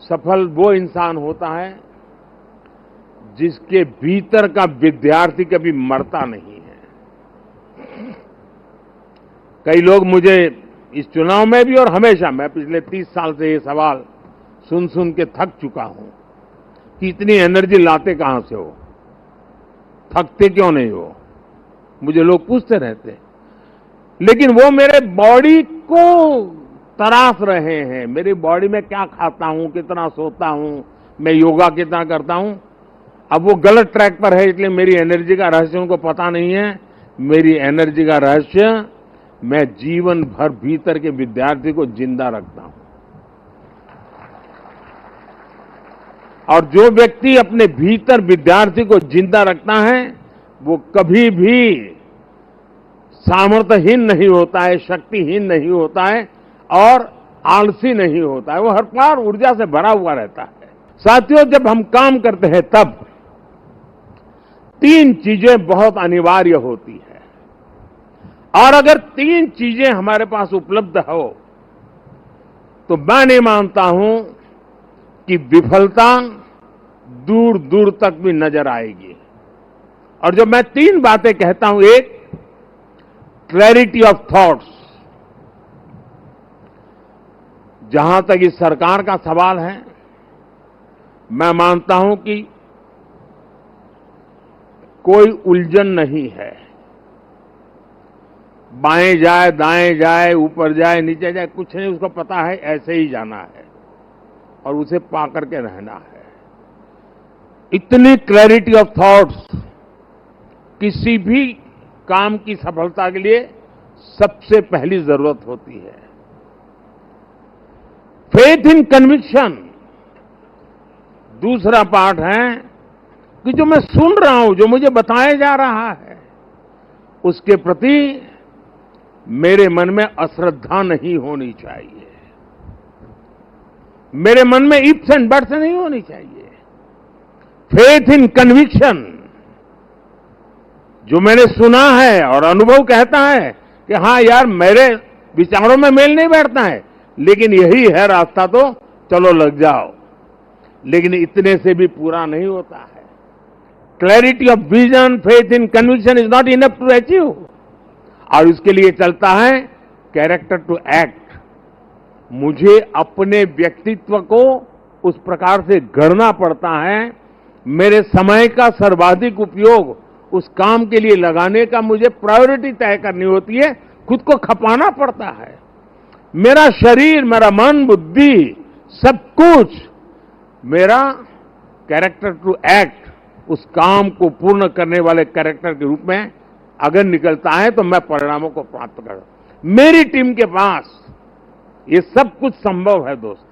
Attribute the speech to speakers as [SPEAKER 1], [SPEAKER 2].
[SPEAKER 1] सफल वो इंसान होता है जिसके भीतर का विद्यार्थी कभी मरता नहीं है। कई लोग मुझे इस चुनाव में भी और हमेशा, मैं पिछले 30 साल से ये सवाल सुन सुन के थक चुका हूं कि इतनी एनर्जी लाते कहां से हो, थकते क्यों नहीं हो, मुझे लोग पूछते रहते हैं। लेकिन वो मेरे बॉडी को तराश रहे हैं, मेरी बॉडी में क्या खाता हूं, कितना सोता हूं, मैं योगा कितना करता हूं। अब वो गलत ट्रैक पर है, इसलिए मेरी एनर्जी का रहस्य उनको पता नहीं है। मेरी एनर्जी का रहस्य, मैं जीवन भर भीतर के विद्यार्थी को जिंदा रखता हूं। और जो व्यक्ति अपने भीतर विद्यार्थी को जिंदा रखता है वो कभी भी सामर्थ्यहीन नहीं होता है, शक्तिहीन नहीं होता है और आलसी नहीं होता है। वो हर बार ऊर्जा से भरा हुआ रहता है। साथियों, जब हम काम करते हैं तब 3 चीजें बहुत अनिवार्य होती है, और अगर 3 चीजें हमारे पास उपलब्ध हो तो मैं नहीं मानता हूं कि विफलता दूर दूर तक भी नजर आएगी। और जब मैं 3 बातें कहता हूं, एक, क्लैरिटी ऑफ थॉट्स। जहां तक इस सरकार का सवाल है, मैं मानता हूं कि कोई उलझन नहीं है। बाएं जाए, दाएं जाए, ऊपर जाए, नीचे जाए, कुछ नहीं, उसको पता है ऐसे ही जाना है और उसे पा करके रहना है। इतनी क्लैरिटी ऑफ थॉट्स किसी भी काम की सफलता के लिए सबसे पहली जरूरत होती है। फेथ इन कन्विक्शन दूसरा पार्ट है कि जो मैं सुन रहा हूं, जो मुझे बताया जा रहा है, उसके प्रति मेरे मन में अश्रद्धा नहीं होनी चाहिए, मेरे मन में इफ्स एंड बट्स नहीं होनी चाहिए। फेथ इन कन्विक्शन, जो मैंने सुना है और अनुभव कहता है कि हाँ यार, मेरे विचारों में मेल नहीं बैठता है, लेकिन यही है रास्ता, तो चलो लग जाओ। लेकिन इतने से भी पूरा नहीं होता है। Clarity of vision, faith in conviction is not enough to achieve. और इसके लिए चलता है कैरेक्टर टू एक्ट। मुझे अपने व्यक्तित्व को उस प्रकार से गढ़ना पड़ता है, मेरे समय का सर्वाधिक उपयोग उस काम के लिए लगाने का मुझे प्रायोरिटी तय करनी होती है, खुद को खपाना पड़ता है। मेरा शरीर, मेरा मन, बुद्धि, सब कुछ मेरा कैरेक्टर टू एक्ट, उस काम को पूर्ण करने वाले कैरेक्टर के रूप में अगर निकलता है तो मैं परिणामों को प्राप्त कर। मेरी टीम के पास ये सब कुछ संभव है दोस्तों।